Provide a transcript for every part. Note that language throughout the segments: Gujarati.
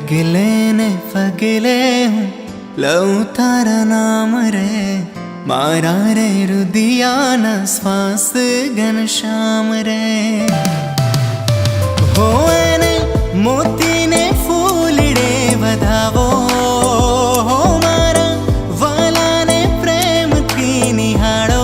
पगले ने पगले हूँ लऊ तारा नाम रे मारा रे रुदियाना श्वास घनश्याम रे हो ने मोती ने फूलड़े बधावो हो मारा वाला ने प्रेम की निहाड़ो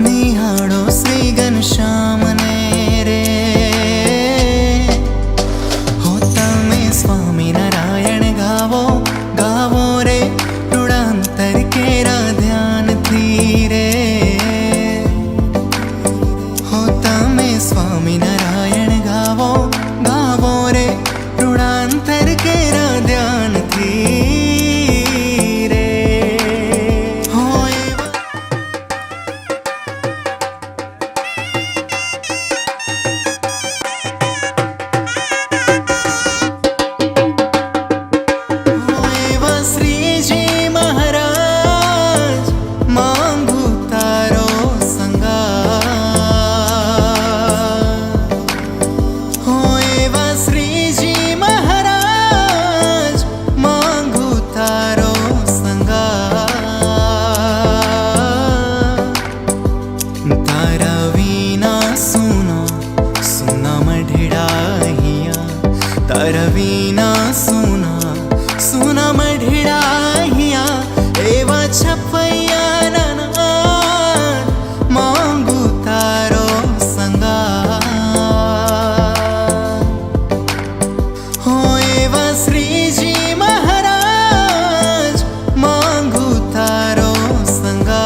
निहाड़ो श्री घनश्याम ने रे हो तमे स्वामी नारायण गावो गावो रे रुड़ांतर केरा ध्यान थी रे हो तमे स्वामी नारायण गावो गावो रे रुड़ांतर केरा ध्यान थी रे हो एवा श्री जी महाराज मांगू तारो संगा हो एवा श्री जी महाराज मांगू तारो संगा तारा वीना सुना सुना मढड़ा हिया तारा वीना सुना सुना मढड़ा हिया एवा छपैया नाना मांगू तारो संगा हो एवा श्री जी महाराज मांगू तारो संगा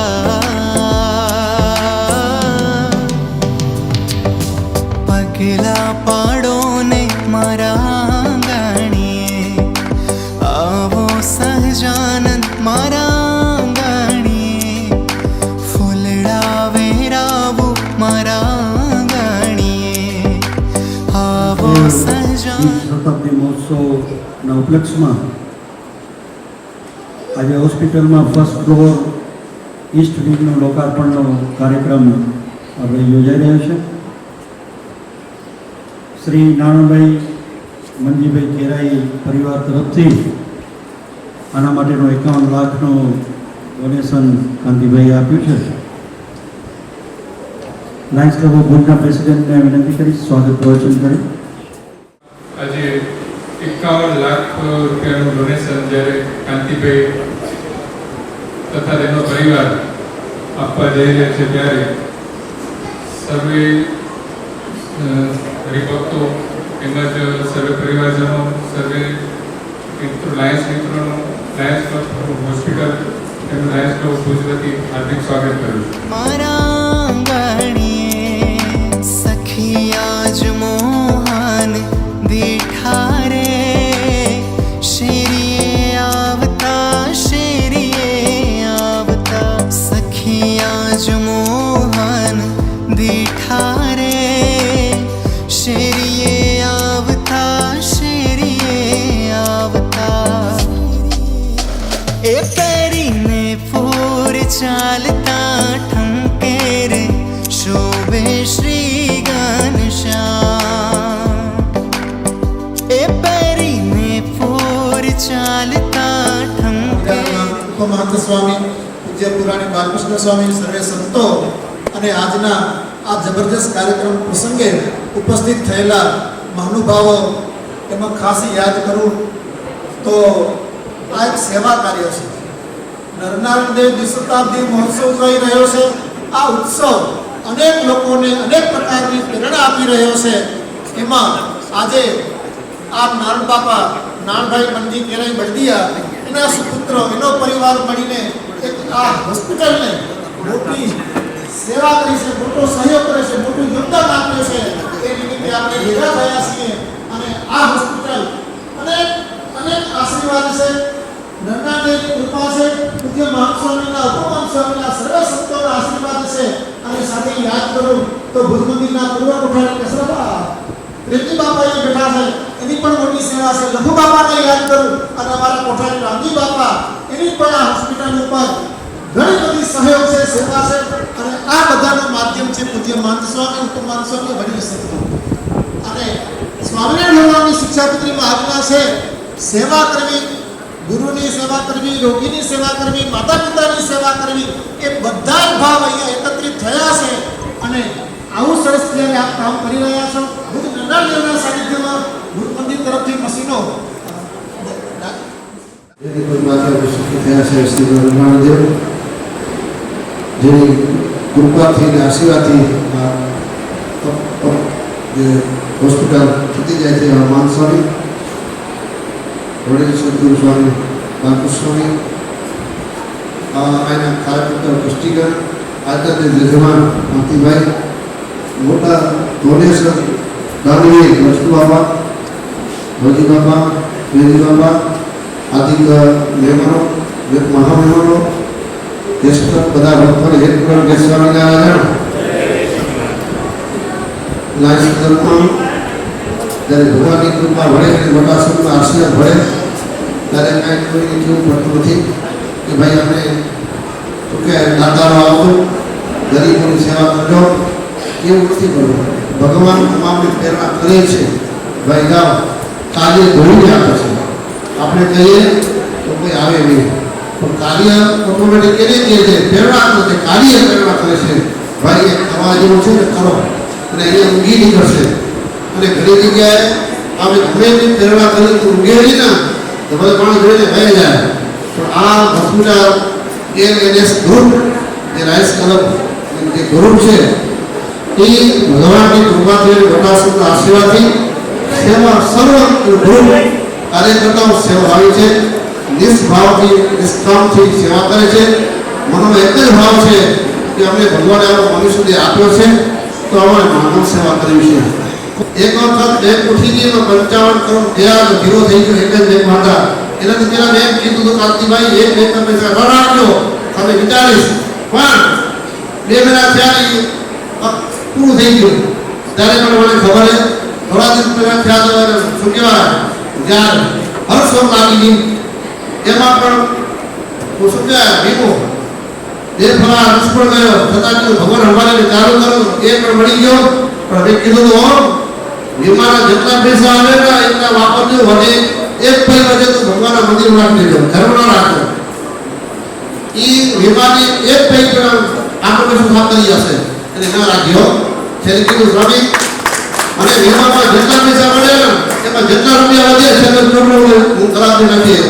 पगला पाड़ो ने मारा गाणिए आवो सहजानंद मारा गाणिए फूलड़ा वेरावो मारा गाणिए आवो सहजानंद શતાબ્દી મહોત્સવના ઉપલક્ષમાં આજે હોસ્પિટલમાં ફર્સ્ટ ફ્લોર ઈસ્ટ વિંગનો લોકાર્પણનો કાર્યક્રમ આપણે યોજાઈ રહ્યો છે. શ્રી નાણાભાઈ મંજીભાઈ કેરાઈ પરિવાર તરફથી આના માટેનો 51 લાખનું ડોનેશન કાંતિભાઈએ આપ્યું છે. લાયન્સ ક્લબ ઓફ ભુજના પ્રેસિડેન્ટને વિનંતી કરી સ્વાગત પ્રવચન કરી. આજે 51 લાખ રૂપિયાનું ડોનેશન જ્યારે કાંતિભાઈ તથા તેનો પરિવાર આપવા જઈ રહ્યા છે ત્યારે સર્વે હરિભક્તો તેમજ સર્વે પરિવારજનો સર્વે મિત્રો લાયન્સ મિત્રોનું લાયન્સ ક્લબ હોસ્પિટલ તેમજ લાયન્સ ક્લબ ભુજ વતી હાર્દિક સ્વાગત કરું છું. मारा गाणिए सखी आज मोहन दिठारे शेरिए आवता सखी आज मोहन दिठारे शेरिए आवता ए पैरी ने पूर चालता ठमके रे शोभे श्री घनश्याम ए पैरी ने पूर चालता ठमके उपमहंत स्वामी पूज्य पुराणी बालकृष्ण स्वामी सर्वे संतो અને આજના આ જબરજસ્ત કાર્યક્રમ પ્રસંગે ઉપસ્થિત થયેલા મહાનુભાવો એમાં ખાસ યાદ કરું તો આ એક સેવા કાર્ય છે. નરનારાયણ દેવ દ્વિશતાબ્દી મહોત્સવ થઈ રહ્યો છે. આ ઉત્સવ અનેક લોકોને અનેક પ્રકારની પ્રેરણા આપી રહ્યો છે. એમાં આજે આ નારણ બાપા નાણભાઈ મંજી કેરાઈ બળદિયા એના સુપુત્રો એનો પરિવાર મળીને એક આ હોસ્પિટલને મોટી સેવા કરી છે, મોટો સહયોગ કરે છે, મોટું યોગદાન આપ્યું છે. એ નિમિત્તે આપણે ભેગા થયા છીએ અને આ હોસ્પિટલ અનેક અનેક આશીર્વાદ છે, નરનારાયણની કૃપા છે, પૂજ્ય મહંત સ્વામીના ઉપમહંત સ્વામીના સર્વ સંતોના આશીર્વાદ છે. અને સાથે યાદ કરું તો ભુજ મંદિરના પૂર્વ કોઠારી કસરબા પ્રેમજી બાપા એ બેઠા છે, એની પણ મોટી સેવા છે. લઘુ બાપાને યાદ કરું અને અમારા કોઠારી રામજી બાપા એની પણ આ હોસ્પિટલ ઉપર ઘણી બધી સહયોગ છે, સેવા છે. અને આ બધાનું માધ્યમ છે પૂજ્ય મહંત સ્વામી, ઉપમહંત સ્વામી, વડીલ સંતો. અને સ્વામિનારાયણ ભગવાનની શિક્ષાપત્રીમાં આજ્ઞા છે સેવા કરવી, ગુરુની સેવા કરવી, રોગીની સેવા કરવી, માતા પિતાની સેવા કરવી, એ બધા જ ભાવ અહીંયા એકત્રિત થયા છે. અને આવું સરસ જ્યારે આપ કામ કરી રહ્યા છો, ભુજ નરનાળદેવના સાનિધ્યમાં ગુરુ મંદિર તરફથી મશીનો જેની કોઈ માતા વિશુદ્ધ થયા છે શ્રી નરનાળદેવ, જેની કૃપાથી અને આશીર્વાદથી જે હોસ્પિટલ થતી જાય છે એવા માન સ્વામી, વડીલ સદગુરુ સ્વામી બાલકૃષ્ણ સ્વામી, અહીંના કાર્યકર્તા ટ્રસ્ટીગણ, આજના જે જજમાન માતીભાઈ, મોટા ડોનેશન દાનવીર લક્ષ્મી બાબા, ભજી બાબા, વેદી બાબા, આદિ મહેમાનો, મહામહેમાનો, જ્યેષ્ઠ બધા ભક્તોને એક કરોડ કે સ્વામિનારાયણ લાઈફ ધર્મમાં જ્યારે ભગવાનની કૃપા વળે અને મોટા સ્વરૂપમાં આશીર્વાદ ભળે ત્યારે કાંઈ કોઈને કેવું પડતું નથી કે ભાઈ આપણે તો કે દાતારો આવતો ગરીબોની સેવા કરજો, એવું નથી કરવું. ભગવાન તમામને પ્રેરણા કરે છે, ભાઈ જાઓ કાર્ય ધોઈને આપે છે. આપણે કહીએ તો કોઈ આવે નહીં, પણ કાર્ય ઓટોમેટિક એને કહે છે, પ્રેરણા આપે છે, કાર્ય પ્રેરણા કરે છે. ભાઈ એ કરવા જેવું છે ને કરો, અને અહીંયા ઊંઘી નીકળશે. અને ઘણી જગ્યાએ આપણે ગમે એટલી પ્રેરણા કરી તો ઊંઘે નહીં ને તો બધા માણસ જોઈને વહી જાય. પણ આ હોસ્પિટલ એએનએસ ગ્રુપ જે રાઈસ ક્લબ જે ગ્રુપ છે એ ભગવાનની કૃપાથી મોટા સુંદર આશીર્વાદથી સેવા સર્વ ગ્રુપ કાર્યકર્તાઓ સેવા આવી છે, નિષ્ભાવથી નિષ્કામથી સેવા કરે છે. મનમાં એક જ ભાવ છે કે અમને ભગવાને આવો મનુષ્ય સુધી આપ્યો છે તો અમારે માનવ સેવા કરવી છે. એક વખત બેંક ઉઠી ગઈ તો 55 કરોડ વ્યાજ ધીરો થઈ ગયો એક જ બેંક માટે. એનાથી પેલા બેંક કીધું તો કાંતિભાઈ એક બેંકના પૈસા ન રાખજો, તમે વિચારીશ. પણ 2 મહિના થયા પૂરું થઈ ગયું ત્યારે પણ મને ખબર છે થોડા દિવસ પહેલા થયા તો શું કહેવાય જ્યાં હર્ષોમ લાગી ગઈ. એમાં પણ હું શું કહેવાય વીમો જે ફળા નિષ્ફળ ગયો છતાં કીધું ભગવાન અમારે ચાલુ કરો, એ પણ મળી ગયો. પણ મેં કીધું તો વીમાના જેટલા પૈસા આવે ને એટલા વાપરજો, વધે એક પૈસા વધે તો ભગવાનના મંદિરમાં રાખી દેજો, ઘરમાં રાખો. એ વીમાની એક પૈસા આપણો પૈસા ખાતરી હશે એટલે ન રાખ્યો. છેલ્લે કીધું સ્વામી અને વીમામાં જેટલા પૈસા મળે ને એમાં જેટલા રૂપિયા વધે છે હું કરાવતી નથી,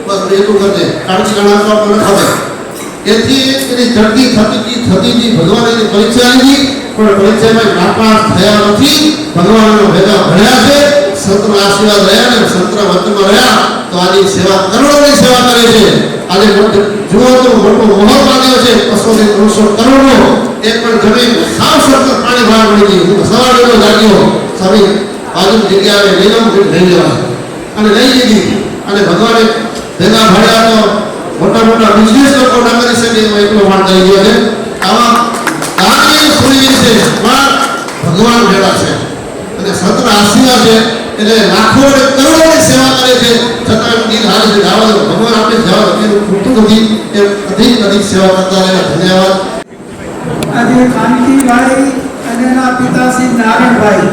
બસ એટલું કરજે, કાળજી ગણાવવા પણ ખબર. એથી એની ચડતી થતી ભગવાન એની પરીક્ષા લીધી, પણ પરીક્ષામાં નાપાસ થયા નથી. ભગવાનનો ભેગા ભણ્યા છે, સંતના આશીર્વાદ રહ્યા ને સંતના વચનમાં રહ્યા તો આની સેવા કરોડોની સેવા કરે છે. આજે જુઓ તો મોટો મોહ બાંધ્યો છે 200-300 કરોડનો, એક પણ જમીન સાવ સખત પાણી બહાર મળી ગઈ. હું સવારે જાગ્યો સ્વામી બાજુ જગ્યાએ લઈ લઉં લઈ લેવા અને લઈ લીધી. અને ભગવાને ભેગા ભણ્યા તો મોટા મોટા બિઝનેસ લોકો ના કરી શકે એવો એટલો માન થઈ ગયો છે. આવા દાનવીર સુરવીર છે પણ ભગવાન ભેગા છે અને સંતના આશીર્વાદ છે એટલે લાખો અને કરોડોની સેવા કરે છે. છતાં દિલ હારે છે જવા દો, ભગવાન આપણે જવા દો, એનું ખૂટતું નથી. એ અધિક સેવા કરતા રહે. ધન્યવાદ. આજે કાંતિભાઈ અને એના પિતાશ્રી નારાયણભાઈ,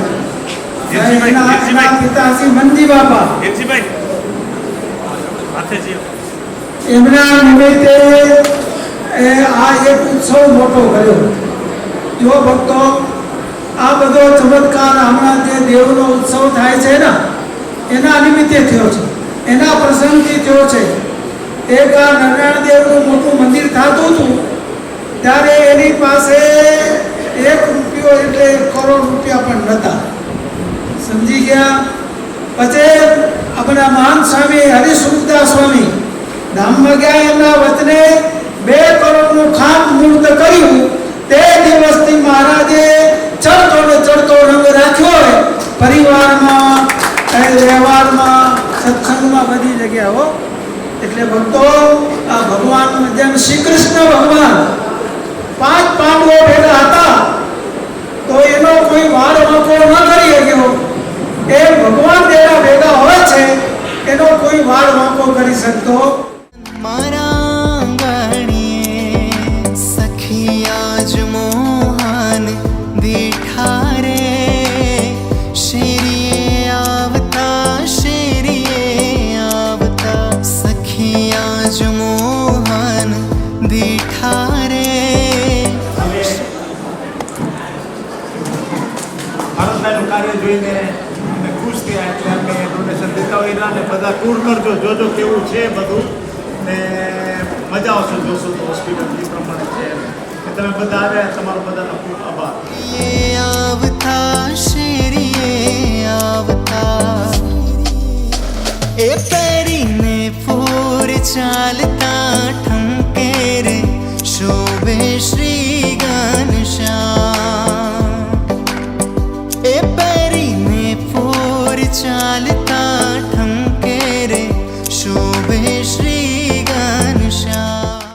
એના પિતાશ્રી મંજી બાપા, એમના નિમિત્તે આ એક ઉત્સવ મોટો કર્યો. જો ભક્તો આ બધો ચમત્કાર હમણાં જે દેવનો ઉત્સવ થાય છે ને એના નિમિત્તે થયો છે, એના પ્રસંગથી થયો છે. એક આ નારાયણ દેવનું મોટું મંદિર થતું હતું ત્યારે એની પાસે 1 રૂપિયો એટલે 1 કરોડ રૂપિયા પણ નહોતા, સમજી ગયા. પછી આપણા મહાન સ્વામી હરિસુખદાસ સ્વામી ધામમાં ગયા, એમના વચને 2 કરોડનું ખાત મૂર્ત કર્યું. તે દિવસથી મહારાજે ચડતો રંગ રાખ્યો હોય પરિવારમાં, વ્યવહારમાં, સત્સંગમાં, બધી જગ્યાઓ. એટલે ભક્તો આ ભગવાન જેમ શ્રી કૃષ્ણ ભગવાન 5 પાંડવો ભેગા હતા તો એનો કોઈ વાળ વાંકો ન કરી શક્યો. એ ભગવાન જેના ભેગા હોય છે એનો કોઈ વાળ વાંકો કરી શકતો. મારા આંગણીએ સખી આજ મોહન દીઠા રે, શેરીએ આવતા શેરીએ જોઈને અમે ખુશ થયા એટલે અમે ડોનેશન દેતા હોઈએ ને બધા ટૂર કરજો, જોજો કેવું છે બધું ને મજા આવશે જોશો તો હોસ્પિટલ જે પ્રમાણે છે. તમે બધા આવ્યા, તમારો બધાનો ખૂબ આભાર.